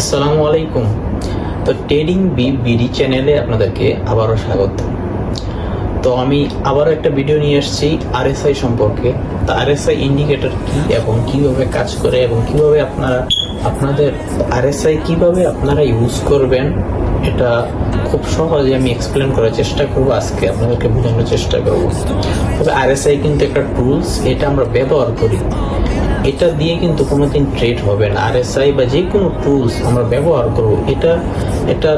আসসালামু আলাইকুম। তো ট্রেডিং বিডি চ্যানেলে আপনাদেরকে আবারও স্বাগত। তো আমি আবারও একটা ভিডিও নিয়ে এসেছি আরএসআই সম্পর্কে। তো আরএসআই ইন্ডিকেটর কি এবং কিভাবে কাজ করে এবং কিভাবে আপনাদের আরএসআই কিভাবে আপনারা ইউজ করবেন, এটা খুব সহজে আমি এক্সপ্লেন করার চেষ্টা করব। আজকে আপনাদেরকে বোঝানোর চেষ্টা করব। তবে আরএসআই কিন্তু একটা টুলস, এটা আমরা ব্যবহার করি, এটা দিয়ে কিন্তু কোনোদিন ট্রেড হবে না। আরএসআই বা যে কোনো টুলস আমরা ব্যবহার করব, এটা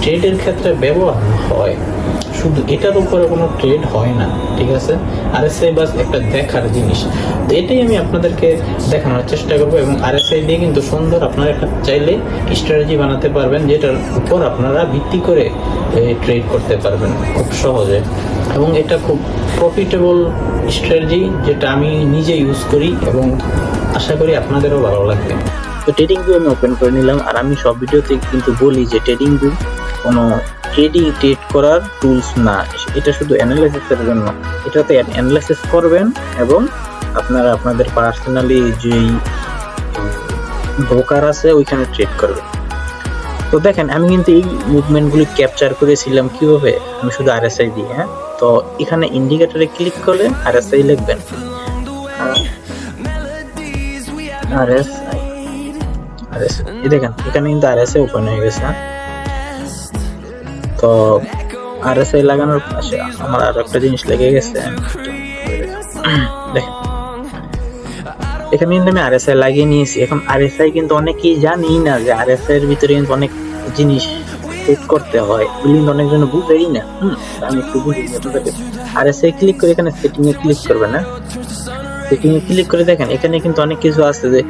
ট্রেডের ক্ষেত্রে ব্যবহার হয়, শুধু এটার উপরে কোনো ট্রেড হয় না, ঠিক আছে। আরএসআই বাস একটা দেখার জিনিস, তো এটাই আমি আপনাদেরকে দেখানোর চেষ্টা করবো। এবং আরএসআই দিয়ে কিন্তু সুন্দর আপনারা একটা চাইলে স্ট্র্যাটেজি বানাতে পারবেন, যেটার উপর আপনারা ভিত্তি করে ট্রেড করতে পারবেন খুব সহজে। এবং এটা খুব প্রফিটেবল স্ট্র্যাটেজি, যেটা আমি নিজে ইউজ করি এবং আশা করি আপনাদেরও ভালো লাগবে। তো ট্রেডিং ভিউ আমি ওপেন করে নিলাম, আর আমি সব ভিডিওতে কিন্তু বলি যে ট্রেডিং ভিউ কোনো ট্রেড করার টুলস না, এটা শুধু অ্যানালাইসিসের জন্য। এটাতে অ্যানালাইসিস করবেন এবং আপনারা আপনাদের পার্সোনালি যেই ব্রোকার আছে ওইখানে ট্রেড করবেন। তো দেখেন, আমি কিন্তু এই মুভমেন্টগুলি ক্যাপচার করেছিলাম কিভাবে, আমি শুধু আরএসআই দিয়ে। হ্যাঁ, তো এখানে ইন্ডিকেটরে ক্লিক করলে আরএসআই লিখবেন, আরএসআই দেখেন এখানে কিন্তু আরএসআই ওপেন হয়ে গেছে। তো আরএসআই লাগানোর পাশে আমার আর একটা জিনিস লেগে গেছে, দেখেন এখানে কিন্তু আমি আরএসআই লাগিয়ে নিয়েছি। এখন আরএসআই কিন্তু অনেকেই জানি না যে আরএসআই এর ভিতরে কিন্তু অনেক জিনিস সেট করতে হয়, এগুলি কিন্তু অনেকজন বুঝেই না। আমি একটু বুঝিয়ে আপনাদেরকে। আরএসআই ক্লিক করে এখানে সেটিং এ ক্লিক করবেন। না, সেটিং এ ক্লিক করে দেখেন এখানে কিন্তু অনেক কিছু আছে, যে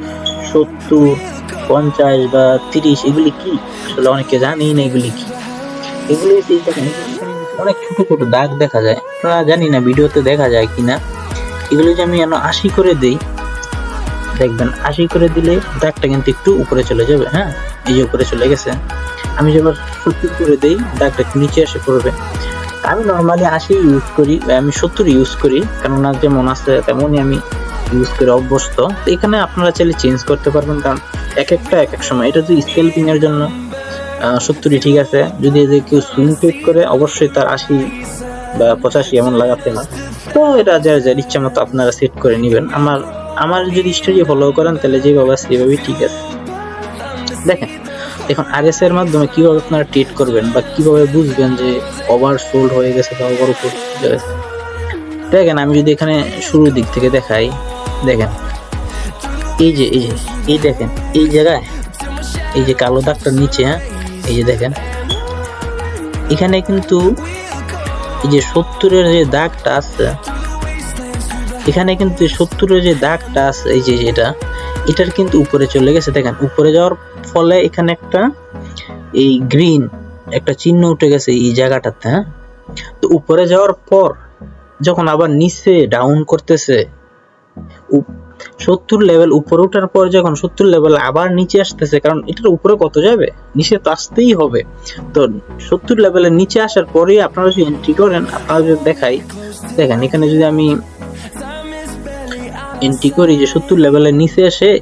70, 50 বা 30, এগুলি কি আসলে অনেকে জানেই না এগুলি কি। এগুলি দেখেন অনেক ছোট ছোট দাগ দেখা যায়, আপনারা জানি না ভিডিওতে দেখা যায় কিনা। এগুলি যে আমি 80 করে দিই, দেখবেন 80 করে দিলে দাগটা কিন্তু একটু উপরে চলে যাবে। হ্যাঁ, এই যে উপরে চলে গেছে। আমি যখন 70 করে দিই, দাগটা একটু নিচে এসে পড়বে। আমি নর্মালি 80 ইউজ করি, আমি 70 ইউজ করি, কেননা যেমন আছে তেমনই আমি ইউজ করে অভ্যস্ত। তো এখানে আপনারা চাইলে চেঞ্জ করতে পারবেন, কারণ এক একটা এক এক সময়। এটা যদি স্কেলপিং এর জন্য 70 ঠিক আছে। যদি কেউ সুইং ট্রেড করে, অবশ্যই তার 80 বা 85 এমন লাগাতে না। তো এটা যার ইচ্ছা মতো আপনারা সেট করে নেবেন। আমার যদি স্ট্র্যাটেজি ফলো করেন, তাহলে যেভাবে আছে সেভাবেই ঠিক আছে। দেখেন এখন আরএসআই এর মাধ্যমে কিভাবে আপনারা ট্রেড করবেন বা কিভাবে বুঝবেন যে ওভার সোল্ড হয়ে গেছে বা ওভার উপর হয়ে গেছে। দেখেন আমি যদি এখানে শুরুর দিক থেকে দেখাই, দেখেন এই দেখেন এই জায়গায় এই যে কালো দাগটা নিচে, হ্যাঁ এই যে দেখেন এখানে কিন্তু এই যে 70-এর যে দাগটা আছে, এখানে কিন্তু 70-এর যে দাগটা আছে, এই যে এটার কিন্তু উপরে চলে গেছে। দেখেন উপরে যাওয়ার ফলে এখানে একটা এই গ্রিন একটা চিহ্ন উঠে গেছে এই জায়গাটাতে। হ্যাঁ, তো উপরে যাওয়ার পর যখন আবার নিচে ডাউন করতেছে, 70 লেভেল উপরে ওঠার পর যখন 70 লেভেল আবার নিচে আসতেছে, কারণ এটার উপরে কত যাবে, নিচে তো আসতেই হবে। তো 70 লেভেলের নিচে আসার পরেই আপনারা যদি এন্ট্রি করেন, আপনারা যদি দেখাই, দেখেন এখানে যদি আমি এন্ট্রি করি যে 70 লেভেলের নিচে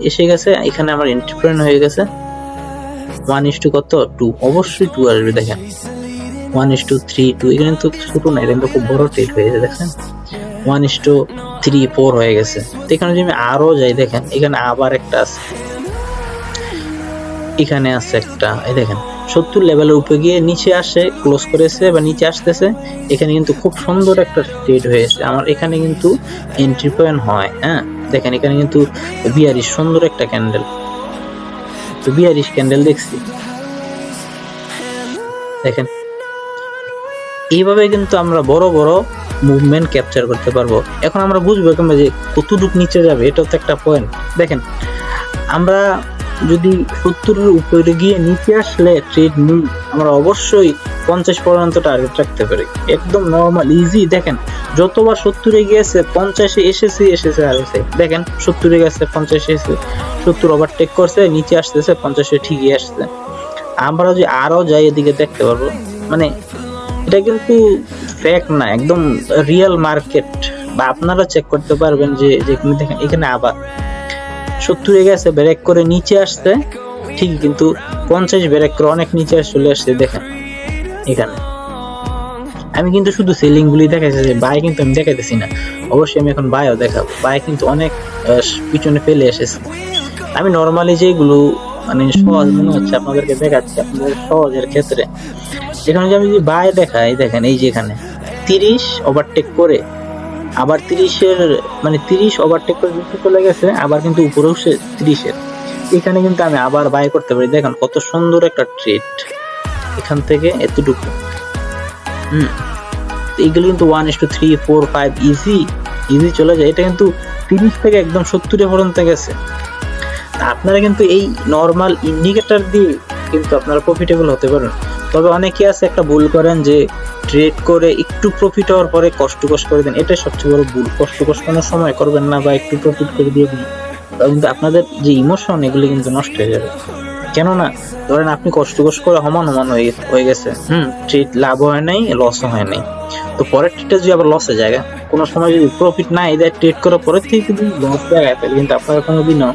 এসে গেছে, এখানে আমার এন্ট্রি পয়েন্ট হয়ে গেছে 1:2 অবশ্যই 2 আসবে। দেখেন 1:3 2, এখানে তো ছোট না, এটা কিন্তু খুব বড় ট্রেড হয়ে গেছে। দেখেন 1:3 4 হয়ে গেছে। তো এখানে যদি আমি আরো যাই, দেখেন এখানে আবার একটা আছে, এখানে আছে একটা, এই দেখেন 70 লেভেলের উপরে গিয়ে নিচে আসে, ক্লোজ করেছে বা নিচে আসতেছে। এখানে কিন্তু খুব সুন্দর একটা ট্রেড হয়েছে আমার, এখানে কিন্তু এন্ট্রি পয়েন্ট হয়। হ্যাঁ, দেখেন এখানে কিন্তু বিয়ারিশ সুন্দর একটা ক্যান্ডেল, তো বিয়ারিশ ক্যান্ডেল দেখছি। দেখেন এইভাবে কিন্তু আমরা বড় বড় মুভমেন্ট ক্যাপচার করতে পারবো। এখন আমরা বুঝবো কিংবা যে কতটুকু নিচে যাবে, এটাও তো একটা পয়েন্ট। দেখেন আমরা যদি 70-এর উপরে গিয়ে নিচে আসলে ট্রেড নিই, আমরা অবশ্যই 50 পর্যন্ত টার্গেট রাখতে পারি, একদম নর্মাল ইজি। দেখেন যতবার 70-এ গিয়েছে, 50-এ এসেছে আর দেখেন 70-এ গেছে, 50-এ এসেছে, 70 ওভারটেক করছে, নিচে আসতেছে, 50-এ ঠিকই আসছে। আমরা যদি আরো যাই এদিকে দেখতে পারবো, মানে এটা কিন্তু ফেক না, একদম রিয়েল মার্কেট। বা আপনারা চেক করতে পারবেন যে দেখেন এখানে আবার 70-এ গেছে, ব্রেক করে নিচে আসছে, ঠিকই কিন্তু 50 ব্রেক করে অনেক নিচে চলে আসছে দেখেন এখানে। আমি কিন্তু শুধু সেলিং গুলি দেখাইছি, যে বাই কিন্তু আমি দেখাইতেছি না। অবশ্যই আমি এখন বাইও দেখাবো। বাই কিন্তু অনেক পিছনে ফেলে এসেছে। আমি নর্মালি যেগুলো মানে সহজ মনে হচ্ছে আপনাদেরকে দেখাচ্ছি আপনাদের সহজের ক্ষেত্রে। এখানে যে আমি যদি বাই দেখাই, দেখেন এই যে এখানে 30 ওভারটেক করে আবার 30 ওভারটেক করে নিচে চলে গেছে, আবার কিন্তু উপরে উঠছে 30-এর। এখানে কিন্তু আমি আবার বাই করতে পারি। দেখেন কত সুন্দর একটা ট্রেড এখান থেকে এতটুকু। এইগুলো কিন্তু 1:3, 4, 5 ইজি চলে যায়। এটা কিন্তু 30 থেকে একদম 70 পর্যন্ত গেছে। আপনারা কিন্তু এই নর্মাল ইন্ডিকেটর দিয়ে কিন্তু আপনারা প্রফিটেবল হতে পারেন। তবে অনেকে আছে একটা ভুল করেন যে ট্রেড করে একটু প্রফিট হওয়ার পরে কষ্ট করে দেন। এটাই সবচেয়ে বড় ভুল। কষ্ট কোনো সময় করবেন না, বা একটু প্রফিট করে দিয়ে দিন, কিন্তু আপনাদের যে ইমোশন এগুলো কিন্তু নষ্ট হয়ে যাবে। কেননা ধরেন আপনি কষ্ট করে সমান হয়ে গেছে, ট্রেড লাভ হয় নাই, লসও হয় নাই, তো পরের ট্রেডটা যদি আবার লসে যায়, কোনো সময় যদি প্রফিট না এদের ট্রেড করার পরের থেকে যদি লস জায়গায় ফেলে, কিন্তু আপনারা কোনোদিনও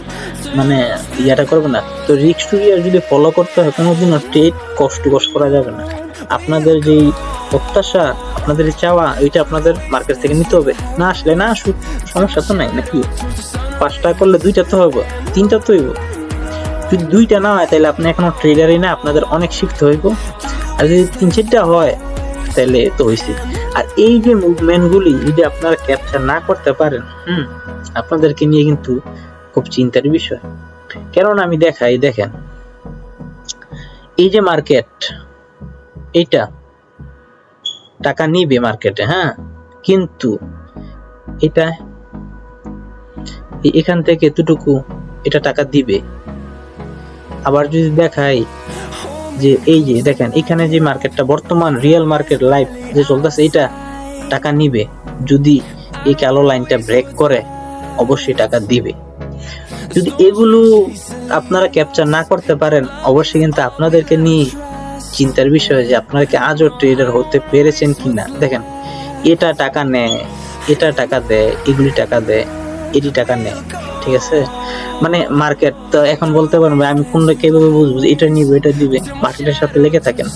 মানে ইয়াটা করবে না। তো রিস্ক টু যদি ফলো করতে হয়, কোনোদিনও ট্রেড কষ্ট করা যাবে না। আপনাদের যেই প্রত্যাশা, আপনাদের চাওয়া, ওইটা আপনাদের মার্কেট থেকে নিতে হবে। না আসলে না আসুক, সমস্যা তো নাই নাকি। 5 টাকা করলে 2টা তো হইব, 3টা তো হইব। যদি 2টা না হয় তাহলে আপনি এখনো ট্রেডারই না, আপনাদের অনেক শিখতে হইব। আর যদি 3-4টা হয় তাহলে তো হয়েছে। আর এই যে মুভমেন্ট গুলি যদি আপনারা ক্যাপচার না করতে পারেন, আপনাদেরকে নিয়ে কিন্তু খুব চিন্তার বিষয়। কেননা আমি দেখাই, দেখেন এই যে মার্কেট, এইটা টাকা নিবে মার্কেটে, কিন্তু এটা এখান থেকে এতটুকু এটা টাকা দিবে। আবার যদি দেখাই যে এই যে দেখেন এখানে যে মার্কেটটা বর্তমান রিয়েল মার্কেট লাইভ যে চলতেছে, এটা টাকা নিবে। যদি এই কালো লাইনটা ব্রেক করে অবশ্যই টাকা দিবে। যদি এগুলো আপনারা ক্যাপচার না করতে পারেন, অবশ্যই কিন্তু আপনাদেরকে নিয়ে চিন্তার বিষয় যে আপনারা কি আজও ট্রেডার হতে পেরেছেন কিনা। দেখেন এটা টাকা নেয়, এটা টাকা দেয়, এগুলি টাকা দেয়, এটি টাকা নেয়, ঠিক আছে। মানে মার্কেট তো এখন বলতে পারবেন আমি কোনটা কিভাবে বুঝবো এটা নিবে এটা দিবে। মার্কেটের সাথে লেগে থাকেন।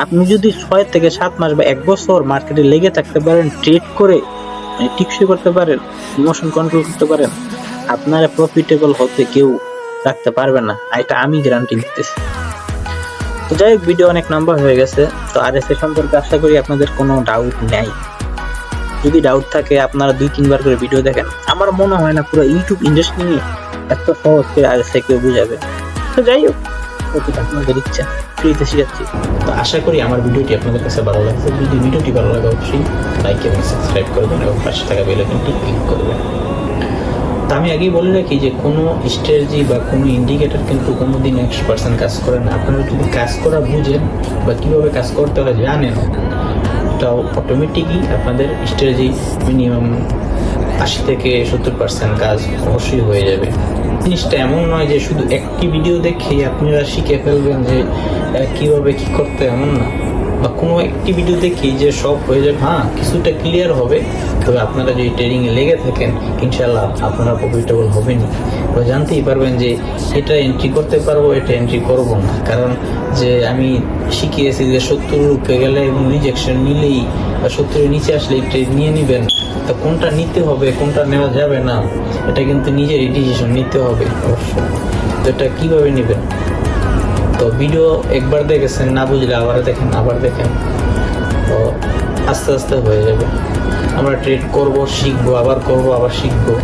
আপনি যদি 6 থেকে 7 মাস বা 1 বছর মার্কেটে লেগে থাকতে পারেন, ট্রেড করে টিকসই করতে পারেন, ইমোশন কন্ট্রোল করতে পারেন, আপনারা প্রফিটেবল হতে কেউ রাখতে পারবে না, এটা আমি গ্যারান্টি দিতেছি। তো যাই হোক, ভিডিও অনেক নাম্বার হয়ে গেছে। তো আরএসএ সম্পর্কে আশা করি আপনাদের কোনো ডাউট নেই। যদি ডাউট থাকে আপনারা 2-3 বার করে ভিডিও দেখেন। আমার মনে হয় না পুরো ইউটিউব ইন্ডাস্ট্রি নিয়ে এত সহজ করে আরএসএ কেউ বুঝাবে। তো যাই হোক, ওটা আপনাদের ইচ্ছা, ফ্রিতে শিখাচ্ছি। তো আশা করি আমার ভিডিওটি আপনাদের কাছে ভালো লাগছে। যদি ভিডিওটি ভালো লাগে অবশ্যই লাইক এবং সাবস্ক্রাইব করবেন এবং পাশে থাকা বেল আইকনটি ক্লিক করবেন। তো আমি আগেই বলে রাখি যে কোনো স্ট্র্যাটেজি বা কোনো ইন্ডিকেটর কিন্তু কোনোদিন 100% কাজ করে না। আপনারা যদি কাজ করা বুঝেন বা কীভাবে কাজ করতে হয় জানেন, তাও অটোমেটিকই আপনাদের স্ট্র্যাটেজি মিনিমাম 80 থেকে 70% কাজ অবশ্যই হয়ে যাবে। জিনিসটা এমন নয় যে শুধু একটি ভিডিও দেখে আপনারা শিখে ফেলবেন যে কিভাবে কি করতে, এমন না। বা কোনো একটি ভিডিও দেখি যে সব হয়ে যাবে, কিছুটা ক্লিয়ার হবে। তবে আপনারা যদি ট্রেডিংয়ে লেগে থাকেন, ইনশাল্লাহ আপনারা প্রফিটেবল হবেনই। বা জানতেই পারবেন যে এটা এন্ট্রি করতে পারবো, এটা এন্ট্রি করবো না। কারণ যে আমি শিখিয়েছি যে 70 রুপে গেলে এবং রিজেকশন নিলেই বা 70-এর নিচে আসলে ট্রেড নিয়ে নেবেন। তো কোনটা নিতে হবে, কোনটা নেওয়া যাবে না, এটা কিন্তু নিজেরই ডিসিশন নিতে হবে অবশ্যই। তো এটা কীভাবে নেবেন? তো ভিডিও একবার দেখেছেন, না বুঝলে আবার দেখেন, তো আস্তে আস্তে হয়ে যাবে। আমরা ট্রেড করব, শিখবো, আবার করব, আবার শিখবো,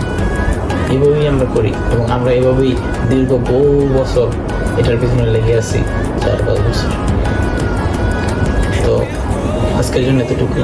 এভাবেই আমরা করি। এবং আমরা এভাবেই দীর্ঘ বহু বছর এটার পিছনে লেগে আছি, 4-5 বছর। তো আজকের জন্য এতটুকু।